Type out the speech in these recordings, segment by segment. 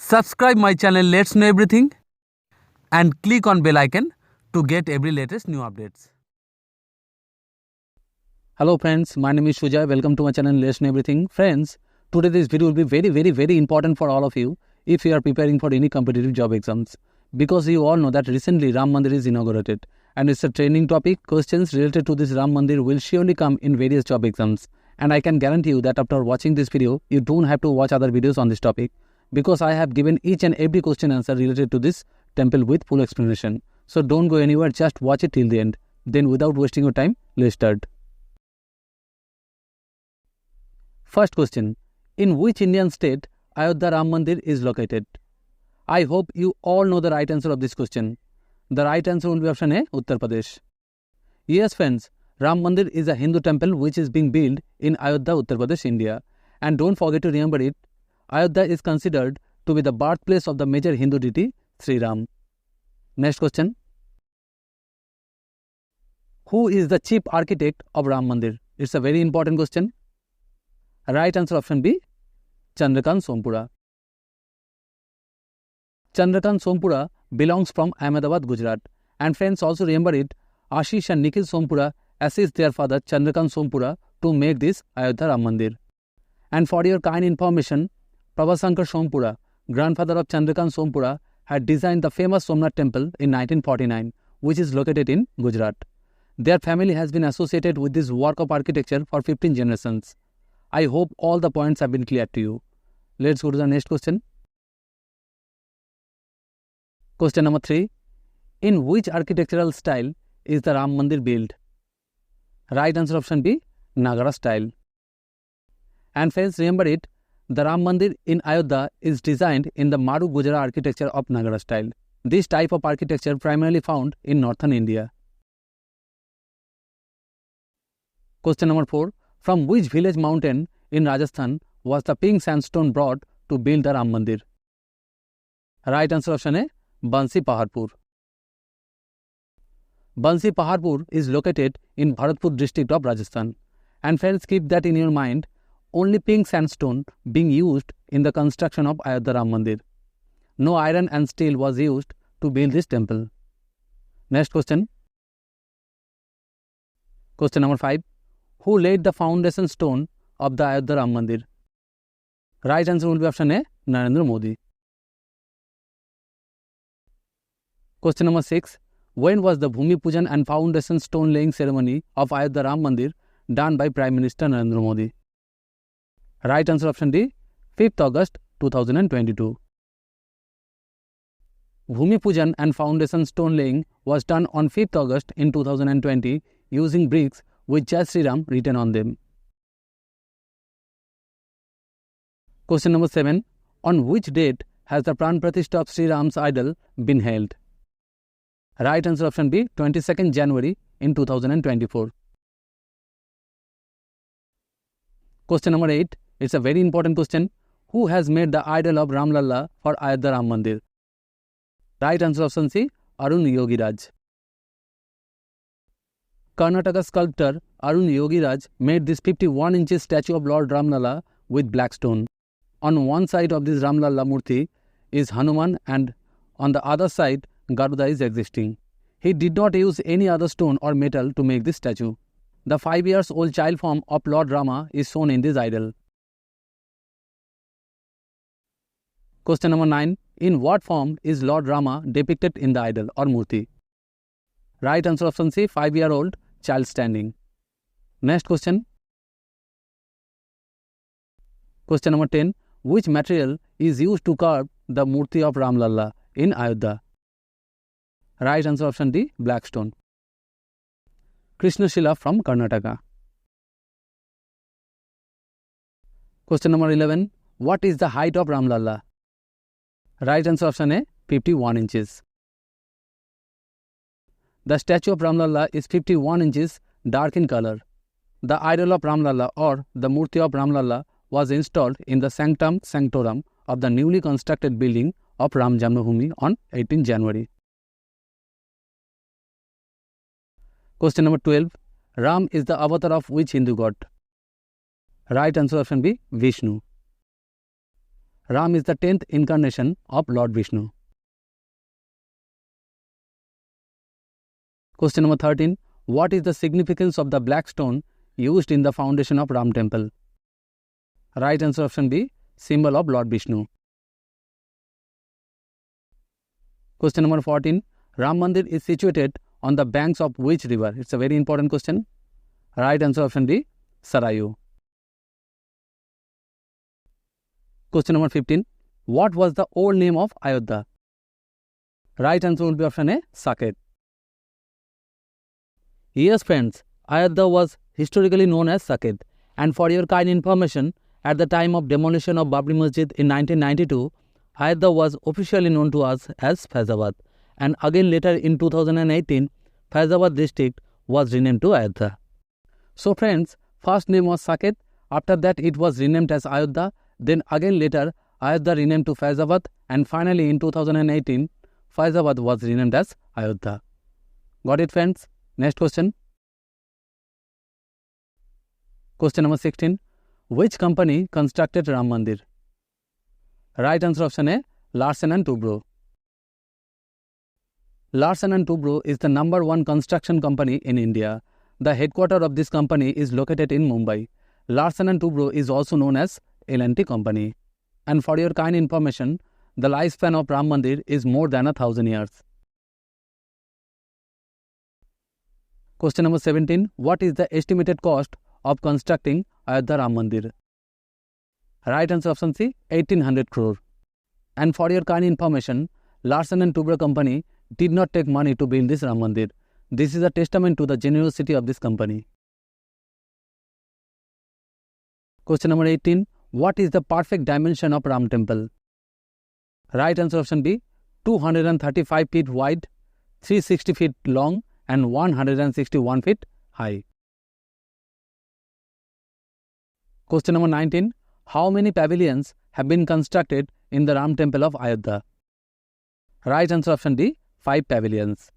Subscribe my channel Let's Know Everything and click on bell icon to get every latest new updates. Hello friends, my name is Shujay. Welcome to my channel Let's Know Everything. Friends, today this video will be very important for all of you if you are preparing for any competitive job exams. Because you all know that recently Ram Mandir is inaugurated and it's a training topic. Questions related to this Ram Mandir will surely come in various job exams. And I can guarantee you that after watching this video, you don't have to watch other videos on this topic, because I have given each and every question answer related to this temple with full explanation. So don't go anywhere, just watch it till the end. Then without wasting your time, let's start. First question. In which Indian state Ayodhya Ram Mandir is located? I hope you all know the right answer of this question. The right answer will be option A, Uttar Pradesh. Yes friends, Ram Mandir is a Hindu temple which is being built in Ayodhya, Uttar Pradesh, India. And don't forget to remember it, Ayodhya is considered to be the birthplace of the major Hindu deity Sri Ram. Next question. Who is the chief architect of Ram Mandir? It's a very important question. Right answer option B, Chandrakant Sompura. Chandrakant Sompura belongs from Ahmedabad, Gujarat. And friends, also remember it, Ashish and Nikhil Sompura assist their father Chandrakant Sompura to make this Ayodhya Ram Mandir. And for your kind information, Prabhasankar Sompura, grandfather of Chandrakant Sompura, had designed the famous Somnath temple in 1949, which is located in Gujarat. Their family has been associated with this work of architecture for 15 generations. I hope all the points have been clear to you. Let's go to the next question. Question number 3. In which architectural style is the Ram Mandir built? Right answer option B, Nagara style. And friends, remember it, the Ram Mandir in Ayodhya is designed in the Maru Gujara architecture of Nagara style. This type of architecture primarily found in northern India. Question number 4. From which village mountain in Rajasthan was the pink sandstone brought to build the Ram Mandir? Right answer option A, Bansi Paharpur. Bansi Paharpur is located in Bharatpur district of Rajasthan. And friends, keep that in your mind. Only pink sandstone being used in the construction of Ayodhya Ram Mandir. No iron and steel was used to build this temple. Next question. Question number 5. Who laid the foundation stone of the Ayodhya Ram Mandir? Right answer will be option A, Narendra Modi. Question number 6. When was the Bhumi Pujan and foundation stone laying ceremony of Ayodhya Ram Mandir done by Prime Minister Narendra Modi? Right answer option D, 5th August 2022. Bhumi Pujan and foundation stone laying was done on 5th August in 2020 using bricks with Jai Sri Ram written on them. Question number 7. On which date has the Pran Pratishtha of Sri Ram's idol been held? Right answer option B, 22nd January in 2024. Question number 8. It's a very important question. Who has made the idol of Ram Lalla for Ayodhya Ram Mandir? Right answer option C, Arun Yogiraj. Karnataka sculptor Arun Yogiraj made this 51 inches statue of Lord Ram Lalla with black stone. On one side of this Ram Lalla Murti is Hanuman and on the other side Garuda is existing. He did not use any other stone or metal to make this statue. The 5-year-old child form of Lord Rama is shown in this idol. Question number 9. In what form is Lord Rama depicted in the idol or Murti? Right answer option C, 5-year-old child standing. Next question. Question number 10. Which material is used to carve the Murti of Ram Lalla in Ayodhya? Right answer option D, black stone. Krishna Shila from Karnataka. Question number 11. What is the height of Ram Lalla? Right answer option A, 51 inches. The statue of Ram Lalla is 51 inches dark in color. The idol of Ram Lalla or the Murti of Ram Lalla was installed in the Sanctum Sanctorum of the newly constructed building of Ram Janmabhoomi on 18 January. Question number 12. Ram is the avatar of which Hindu god? Right answer option B, Vishnu. Ram is the 10th incarnation of Lord Vishnu. Question number 13. What is the significance of the black stone used in the foundation of Ram temple? Right answer option B, symbol of Lord Vishnu. Question number 14. Ram Mandir is situated on the banks of which river? It's a very important question. Right answer option D, Sarayu. Question number 15. What was the old name of Ayodhya? Right answer will be option A, Saket. Yes friends, Ayodhya was historically known as Saket, and for your kind information, at the time of demolition of Babri Masjid in 1992, Ayodhya was officially known to us as Faizabad, and again later in 2018, Faizabad district was renamed to Ayodhya. So friends, first name was Saket, after that it was renamed as Ayodhya, then again later Ayodhya renamed to Faizabad, and finally in 2018, Faizabad was renamed as Ayodhya. Got it friends? Next question. Question number 16. Which company constructed Ram Mandir? Right answer option A, Larsen & Toubro. Larsen & Toubro is the #1 construction company in India. The headquarters of this company is located in Mumbai. Larsen & Toubro is also known as L&T company. And for your kind information, the lifespan of Ram Mandir is more than 1,000 years. Question number 17. What is the estimated cost of constructing Ayodhya Ram Mandir? Right answer option C, 1800 crore. And for your kind information, Larsen & Toubro company did not take money to build this Ram Mandir. This is a testament to the generosity of this company. Question number 18. What is the perfect dimension of Ram temple? Right answer option B, 235 feet wide, 360 feet long and 161 feet high. Question number 19. How many pavilions have been constructed in the Ram temple of Ayodhya? Right answer option D, 5 pavilions.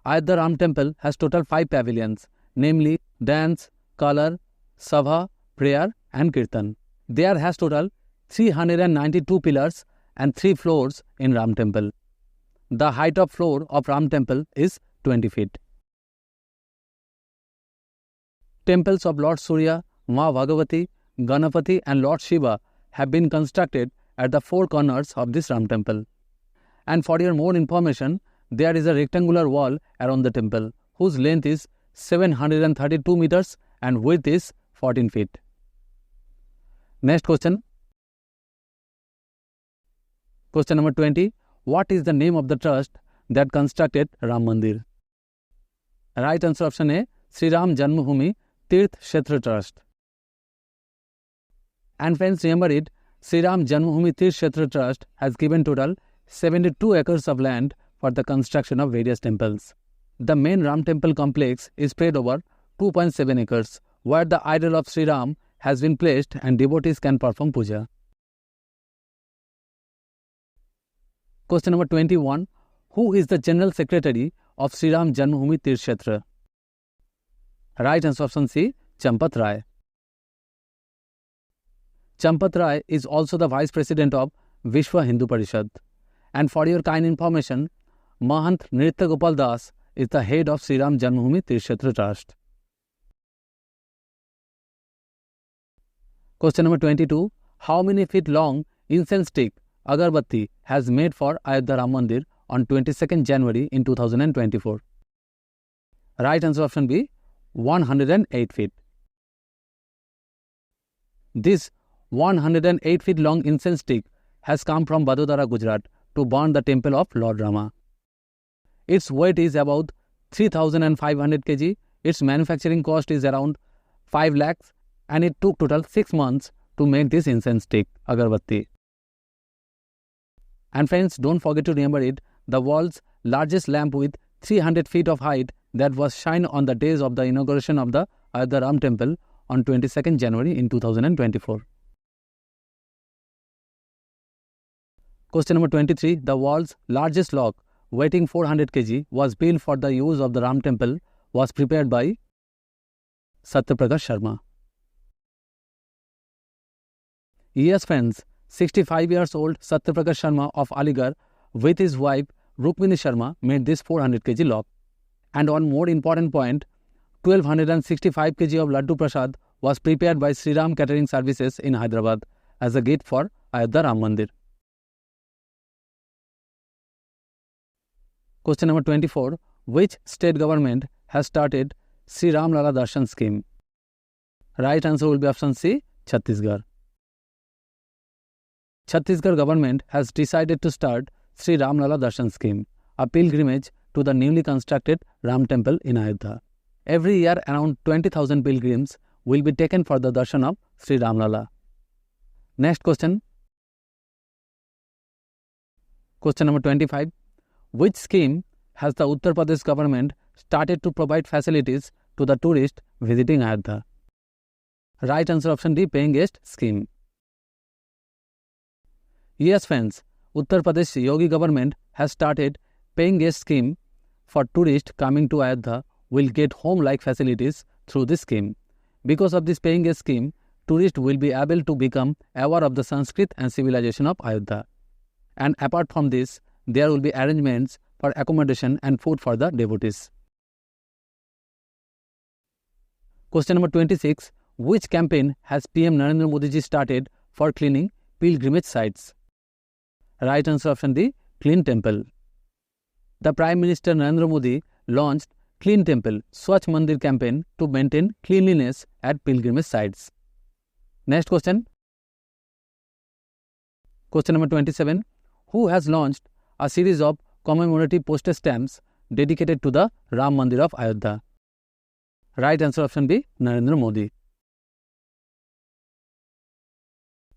Ayodhya Ram temple has total 5 pavilions, namely dance, color, sabha, prayer and kirtan. There has total 392 pillars and 3 floors in Ram temple. The height of floor of Ram temple is 20 feet. Temples of Lord Surya, Ma Bhagavati, Ganapati and Lord Shiva have been constructed at the 4 corners of this Ram temple. And for your more information, there is a rectangular wall around the temple whose length is 732 meters and width is 14 feet. Next question. Question number 20. What is the name of the trust that constructed Ram Mandir? Right answer option A, Sri Ram Janmabhoomi Tirth Kshetra Trust. And friends, remember it, Sri Ram Janmabhoomi Tirth Kshetra Trust has given total 72 acres of land for the construction of various temples. The main Ram temple complex is spread over 2.7 acres, where the idol of Sri Ram has been placed and devotees can perform puja. Question number 21. Who is the General Secretary of Sri Ram Janmabhoomi Tirth Kshetra? Right answer option C, Champat Rai. Champat Rai is also the Vice President of Vishwa Hindu Parishad. And for your kind information, Mahant Nritya Gopal Das is the head of Sri Ram Janmabhoomi Tirth Kshetra Trust. Question number 22. How many feet long incense stick agarbatti has made for Ayodhya Ram Mandir on 22nd January in 2024? Right answer option B, 108 feet. This 108 feet long incense stick has come from Vadodara, Gujarat to burn the temple of Lord Rama. Its weight is about 3,500 kg. Its manufacturing cost is around 5 lakhs and it took total 6 months to make this incense stick agarbatti. And friends, don't forget to remember it, the world's largest lamp with 300 feet of height that was shined on the days of the inauguration of the Ayodhya Ram temple on 22nd January in 2024. Question number 23. The world's largest lock weighing 400 kg was built for the use of the Ram temple was prepared by Satyaprakash Sharma. Yes friends, 65 years old Satyaprakash Sharma of Aligarh with his wife Rukmini Sharma made this 400 kg log. And one more important point, 1265 kg of Laddu Prasad was prepared by Sri Ram Catering Services in Hyderabad as a gift for Ayodhya Ram Mandir. Question number 24. Which state government has started Sri Ram Lala Darshan scheme? Right answer will be option C, Chhattisgarh. Chhattisgarh government has decided to start Sri Ram Lala Darshan scheme, a pilgrimage to the newly constructed Ram temple in Ayodhya. Every year around 20,000 pilgrims will be taken for the darshan of Sri Ram Lala. Next question. Question number 25. Which scheme has the Uttar Pradesh government started to provide facilities to the tourist visiting Ayodhya? Right answer option D, paying guest scheme. Yes friends, Uttar Pradesh Yogi government has started paying guest scheme for tourists coming to Ayodhya will get home-like facilities through this scheme. Because of this paying guest scheme, tourists will be able to become aware of the Sanskrit and civilization of Ayodhya. And apart from this, there will be arrangements for accommodation and food for the devotees. Question number 26. Which campaign has PM Narendra Modi ji started for cleaning pilgrimage sites? Right answer option D, Clean Temple. The Prime Minister Narendra Modi launched Clean Temple, Swachh Mandir campaign to maintain cleanliness at pilgrimage sites. Next question. Question number 27. Who has launched a series of commemorative postage stamps dedicated to the Ram Mandir of Ayodhya? Right answer option B, Narendra Modi.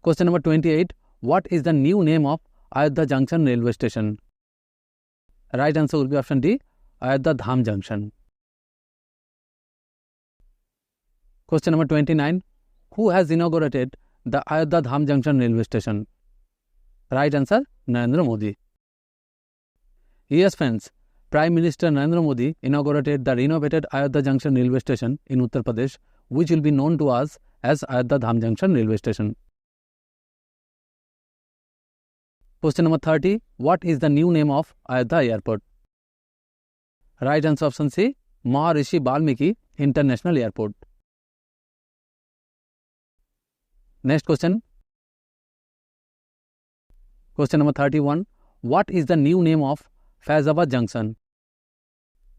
Question number 28. What is the new name of Ayodhya Junction railway station? Right answer will be option D, Ayodhya Dham Junction. Question number 29. Who has inaugurated the Ayodhya Dham Junction railway station? Right answer, Narendra Modi. Yes friends, Prime Minister Narendra Modi inaugurated the renovated Ayodhya Junction railway station in Uttar Pradesh, which will be known to us as Ayodhya Dham Junction railway station. Question number 30. What is the new name of Ayodhya Airport? Right answer option C, Maharishi Valmiki International Airport. Next question. Question number 31. What is the new name of Faizabad Junction?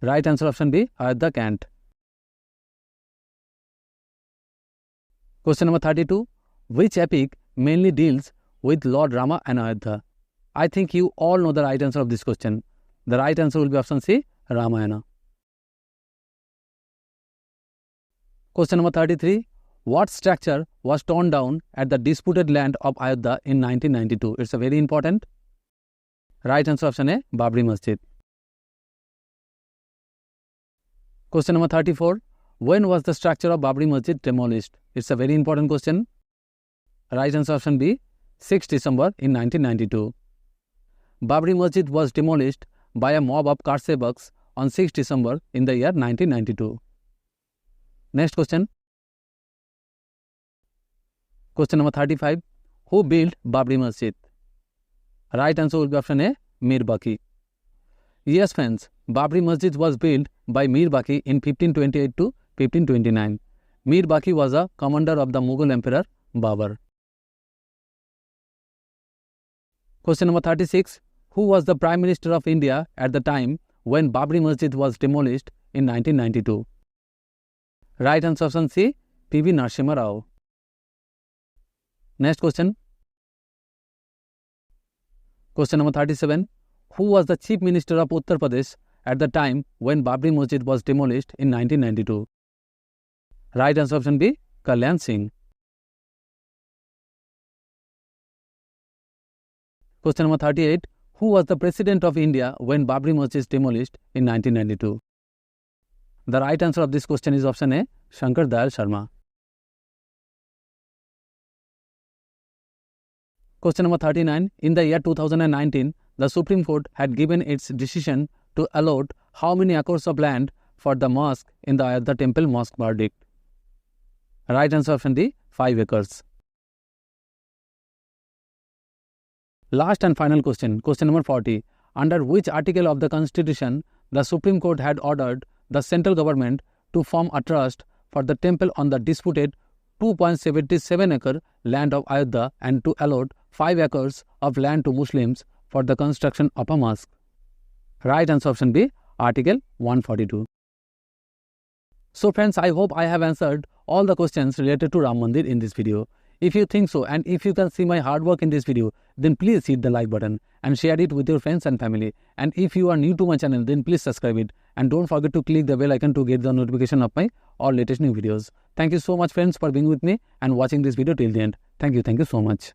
Right answer option B, Ayodhya Cant. Question number 32. Which epic mainly deals with Lord Rama and Ayodhya? I think you all know the right answer of this question. The right answer will be option C, Ramayana. Question number 33. What structure was torn down at the disputed land of Ayodhya in 1992? It's a very important. Right answer option A, Babri Masjid. Question number 34. When was the structure of Babri Masjid demolished? It's a very important question. Right answer option B, 6 December in 1992. Babri Masjid was demolished by a mob of Karsevaks on 6 December in the year 1992. Next question. Question number 35. Who built Babri Masjid? Right answer will be option A, Mir Baqi. Yes friends, Babri Masjid was built by Mir Baqi in 1528 to 1529. Mir Baqi was a commander of the Mughal Emperor Babur. Question number 36. Who was the Prime Minister of India at the time when Babri Masjid was demolished in 1992? Right answer option C, P.V. Narasimha Rao. Next question. Question number 37. Who was the Chief Minister of Uttar Pradesh at the time when Babri Masjid was demolished in 1992? Right answer option B, Kalyan Singh. Question number 38. Who was the President of India when Babri Masjid was demolished in 1992? The right answer of this question is option A, Shankar Dayal Sharma. Question number 39. In the year 2019, the Supreme Court had given its decision to allot how many acres of land for the mosque in the Ayodhya Temple Mosque verdict? Right answer option D, 5 acres. Last and final question, question number 40. Under which article of the Constitution the Supreme Court had ordered the central government to form a trust for the temple on the disputed 2.77 acre land of Ayodhya and to allot 5 acres of land to Muslims for the construction of a mosque? Right answer option B, Article 142. So friends, I hope I have answered all the questions related to Ram Mandir in this video. If you think so and if you can see my hard work in this video, then please hit the like button and share it with your friends and family. And if you are new to my channel, then please subscribe it and don't forget to click the bell icon to get the notification of my all latest new videos. Thank you so much friends for being with me and watching this video till the end. Thank you so much.